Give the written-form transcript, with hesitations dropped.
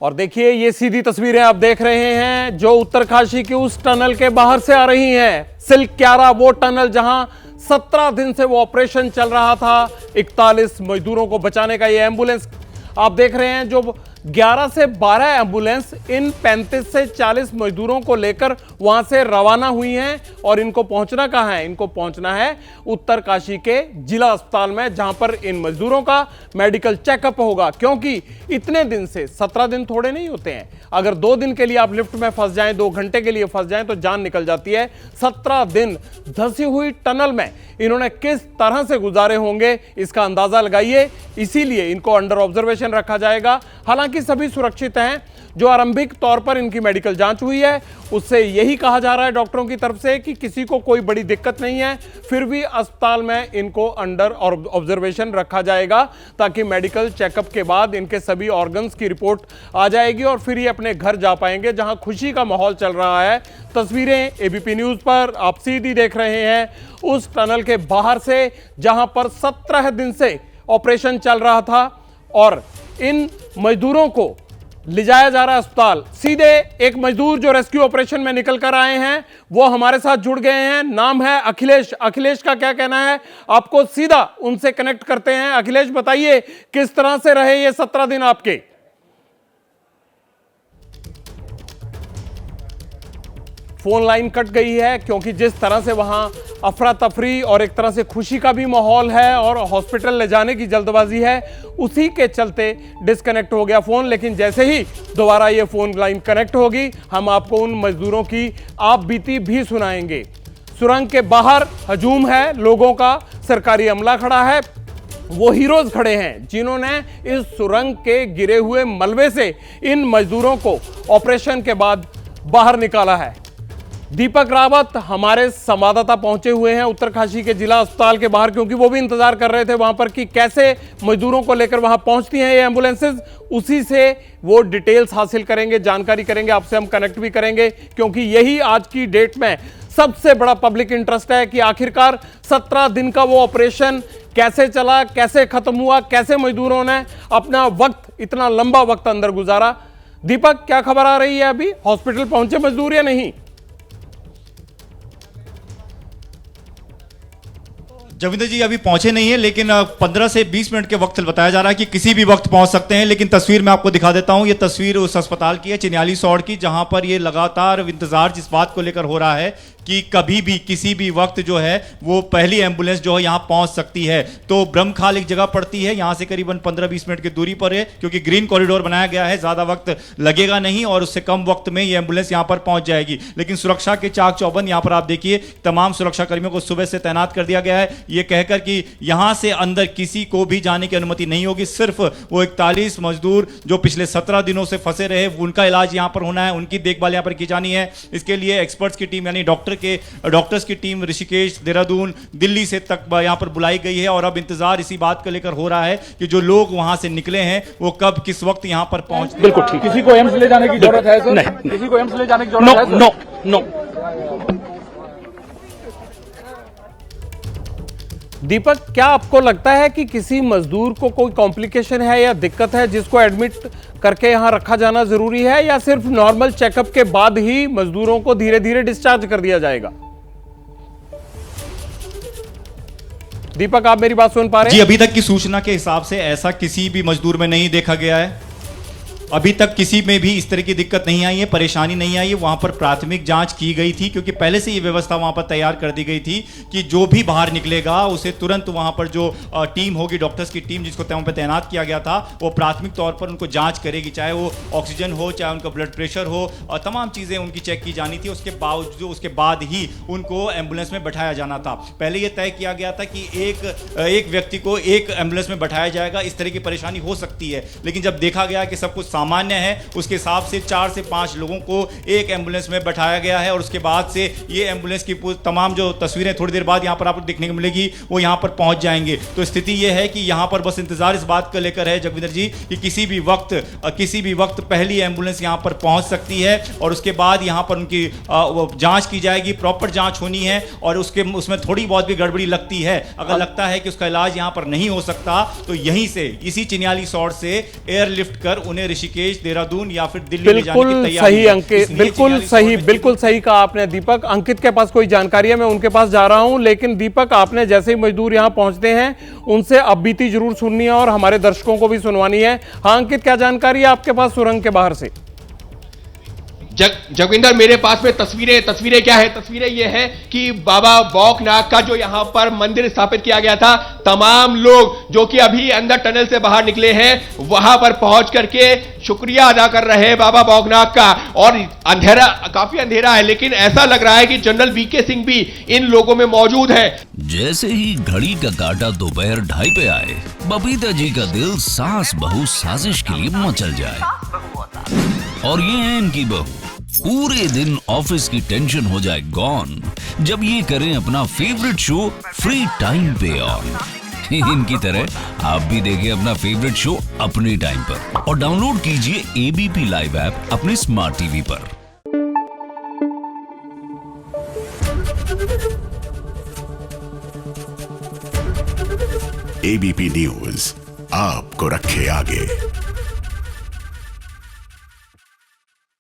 और देखिए ये सीधी तस्वीरें आप देख रहे हैं जो उत्तरकाशी की उस टनल के बाहर से आ रही हैं। सिल्क क्यारा वो टनल जहां 17 दिन से वो ऑपरेशन चल रहा था। 41 मजदूरों को बचाने का ये एम्बुलेंस आप देख रहे हैं जो 11 से 12 एम्बुलेंस इन 35 से 40 मजदूरों को लेकर वहां से रवाना हुई हैं। और इनको पहुंचना कहां है? इनको पहुंचना है उत्तरकाशी के जिला अस्पताल में, जहां पर इन मजदूरों का मेडिकल चेकअप होगा। क्योंकि इतने दिन से 17 दिन थोड़े नहीं होते हैं। अगर 2 दिन के लिए आप लिफ्ट में फंस जाएं, 2 घंटे के लिए फंस जाएं तो जान निकल जाती है। 17 दिन धंसी हुई टनल में इन्होंने किस तरह से गुजारे होंगे इसका अंदाजा लगाइए। इसीलिए इनको अंडर ऑब्जर्वेशन रखा जाएगा। हालांकि सभी सुरक्षित हैं। जो आरंभिक तौर पर इनकी मेडिकल जांच हुई है उससे यही कहा जा रहा है डॉक्टरों की तरफ से कि किसी को कोई बड़ी दिक्कत नहीं है। फिर भी अस्पताल में इनको अंडर ऑब्जर्वेशन रखा जाएगा ताकि मेडिकल चेकअप के बाद इनके सभी ऑर्गन्स की रिपोर्ट आ जाएगी और फिर ये अपने घर जा पाएंगे, जहां खुशी का माहौल चल रहा है। तस्वीरें एबीपी न्यूज पर आप सीधी देख रहे हैं उस टनल के बाहर से, जहां पर 17 दिन से ऑपरेशन चल रहा था और इन मजदूरों को ले जाया जा रहा है अस्पताल। सीधे एक मजदूर जो रेस्क्यू ऑपरेशन में निकल कर आए हैं वो हमारे साथ जुड़ गए हैं। नाम है अखिलेश। अखिलेश का क्या कहना है आपको सीधा उनसे कनेक्ट करते हैं। अखिलेश बताइए किस तरह से रहे ये 17 दिन आपके? फोन लाइन कट गई है क्योंकि जिस तरह से वहां अफरा तफरी और एक तरह से खुशी का भी माहौल है और हॉस्पिटल ले जाने की जल्दबाजी है, उसी के चलते डिस्कनेक्ट हो गया फोन। लेकिन जैसे ही दोबारा ये फोन लाइन कनेक्ट होगी हम आपको उन मजदूरों की आप बीती भी सुनाएंगे। सुरंग के बाहर हजूम है लोगों का, सरकारी अमला खड़ा है, वो हीरोज खड़े हैं जिन्होंने इस सुरंग के गिरे हुए मलबे से इन मजदूरों को ऑपरेशन के बाद बाहर निकाला है। दीपक रावत हमारे संवाददाता पहुंचे हुए हैं उत्तरकाशी के जिला अस्पताल के बाहर, क्योंकि वो भी इंतजार कर रहे थे वहां पर कि कैसे मजदूरों को लेकर वहां पहुंचती हैं ये एम्बुलेंसेज। उसी से वो डिटेल्स हासिल करेंगे, जानकारी करेंगे, आपसे हम कनेक्ट भी करेंगे, क्योंकि यही आज की डेट में सबसे बड़ा पब्लिक इंटरेस्ट है कि आखिरकार 17 दिन का वो ऑपरेशन कैसे चला, कैसे खत्म हुआ, कैसे मजदूरों ने अपना वक्त, इतना लंबा वक्त अंदर गुजारा। दीपक, क्या खबर आ रही है? अभी हॉस्पिटल पहुंचे मजदूर या नहीं? जगविंदर जी अभी पहुंचे नहीं है, लेकिन 15 से 20 मिनट के वक्त बताया जा रहा है कि किसी भी वक्त पहुंच सकते हैं। लेकिन तस्वीर मैं आपको दिखा देता हूं। ये तस्वीर उस अस्पताल की है, चिन्याली सौड़ की, जहां पर ये लगातार इंतजार जिस बात को लेकर हो रहा है कि कभी भी किसी भी वक्त जो है वो पहली एम्बुलेंस जो है यहां पहुंच सकती है। तो ब्रह्मखाल एक जगह पड़ती है, यहां से करीबन 15-20 मिनट की दूरी पर है, क्योंकि ग्रीन कॉरिडोर बनाया गया है, ज्यादा वक्त लगेगा नहीं और उससे कम वक्त में ये एम्बुलेंस यहां पर पहुंच जाएगी। लेकिन सुरक्षा के चाक चौबंद यहां पर आप देखिए, तमाम सुरक्षा कर्मियों को सुबह से तैनात कर दिया गया है, ये कहकर कि यहां से अंदर किसी को भी जाने की अनुमति नहीं होगी। सिर्फ वो 41 मजदूर जो पिछले 17 दिनों से फंसे रहे, उनका इलाज यहां पर होना है, उनकी देखभाल यहां पर की जानी है। इसके लिए एक्सपर्ट्स की टीम यानी डॉक्टर्स की टीम ऋषिकेश, देहरादून, दिल्ली से तक यहां पर बुलाई गई है। और अब इंतजार इसी बात को लेकर हो रहा है कि जो लोग वहां से निकले हैं वो कब किस वक्त यहां पर पहुंच। बिल्कुल ठीक। किसी को एम्स ले जाने की जरूरत है सर? नहीं। किसी को एम्स ले जाने की जरूरत है? No no. दीपक, क्या आपको लगता है कि किसी मजदूर को कोई कॉम्प्लिकेशन है या दिक्कत है जिसको एडमिट करके यहां रखा जाना जरूरी है, या सिर्फ नॉर्मल चेकअप के बाद ही मजदूरों को धीरे धीरे डिस्चार्ज कर दिया जाएगा? दीपक, आप मेरी बात सुन पा रहे हैं? जी, अभी तक की सूचना के हिसाब से ऐसा किसी भी मजदूर में नहीं देखा गया है। अभी तक किसी में भी इस तरह की दिक्कत नहीं आई है, परेशानी नहीं आई है। वहां पर प्राथमिक जांच की गई थी, क्योंकि पहले से ये व्यवस्था वहां पर तैयार कर दी गई थी कि जो भी बाहर निकलेगा उसे तुरंत वहां पर जो टीम होगी, डॉक्टर्स की टीम जिसको वहां पर तैनात किया गया था, वो प्राथमिक तौर पर उनको जांच करेगी, चाहे वो ऑक्सीजन हो, चाहे उनका ब्लड प्रेशर हो, और तमाम चीजें उनकी चेक की जानी थी। उसके बाद ही उनको एम्बुलेंस में बैठाया जाना था। पहले यह तय किया गया था कि एक व्यक्ति को एक एम्बुलेंस में बैठाया जाएगा। इस तरह की परेशानी हो सकती है, लेकिन जब देखा गया कि सब कुछ सामान्य है, उसके हिसाब से 4 से 5 लोगों को एक एम्बुलेंस में बैठाया गया है। और उसके बाद से ये एम्बुलेंस की तमाम जो तस्वीरें थोड़ी देर बाद यहां पर आपको देखने को मिलेगी, वो यहां पर पहुंच जाएंगे। तो स्थिति यह है कि यहां पर बस इंतजार इस बात को लेकर है जगविंदर जी कि किसी भी वक्त पहली एम्बुलेंस यहां पर पहुंच सकती है और उसके बाद यहां पर उनकी जांच की जाएगी, प्रॉपर जांच होनी है। और उसमें थोड़ी बहुत भी गड़बड़ी लगती है, अगर लगता है कि उसका इलाज यहां पर नहीं हो सकता, तो यहीं से इसी चिन्याली सौड़ से एयरलिफ्ट कर उन्हें ऋषिकेश ऋषिकेश, देहरादून या फिर दिल्ली ले जाने की बिल्कुल तैयारी सही है। अंकित, इसलिए बिल्कुल 44 सही, और बिल्कुल सही कहा आपने दीपक। अंकित के पास कोई जानकारी है, मैं उनके पास जा रहा हूं। लेकिन दीपक, आपने जैसे ही मजदूर यहां पहुंचते हैं उनसे अब बीती जरूर सुननी है और हमारे दर्शकों को भी सुनवानी है। हाँ अंकित, क्या जानकारी है आपके पास सुरंग के बाहर से? जगविंदर, मेरे पास में तस्वीरें क्या है? तस्वीरें ये है कि बाबा बौकनाथ का जो यहां पर मंदिर स्थापित किया गया था, तमाम लोग जो कि अभी अंदर टनल से बाहर निकले हैं वहां पर पहुंच करके शुक्रिया अदा कर रहे हैं बाबा बौकनाथ का। और अंधेरा, काफी अंधेरा है, लेकिन ऐसा लग रहा है कि जनरल वीके सिंह भी इन लोगों में मौजूद है। जैसे ही घड़ी का काटा दोपहर 2:30 पे आए, बबीता जी का दिल सास बहू साजिश के लिए मचल जाए। और ये है इनकी बहू, पूरे दिन ऑफिस की टेंशन हो जाए गॉन जब ये करें अपना फेवरेट शो फ्री टाइम पे ऑन। इनकी तरह आप भी देखें अपना फेवरेट शो अपने टाइम पर और डाउनलोड कीजिए एबीपी लाइव ऐप अपने स्मार्ट टीवी पर। एबीपी न्यूज आपको रखे आगे।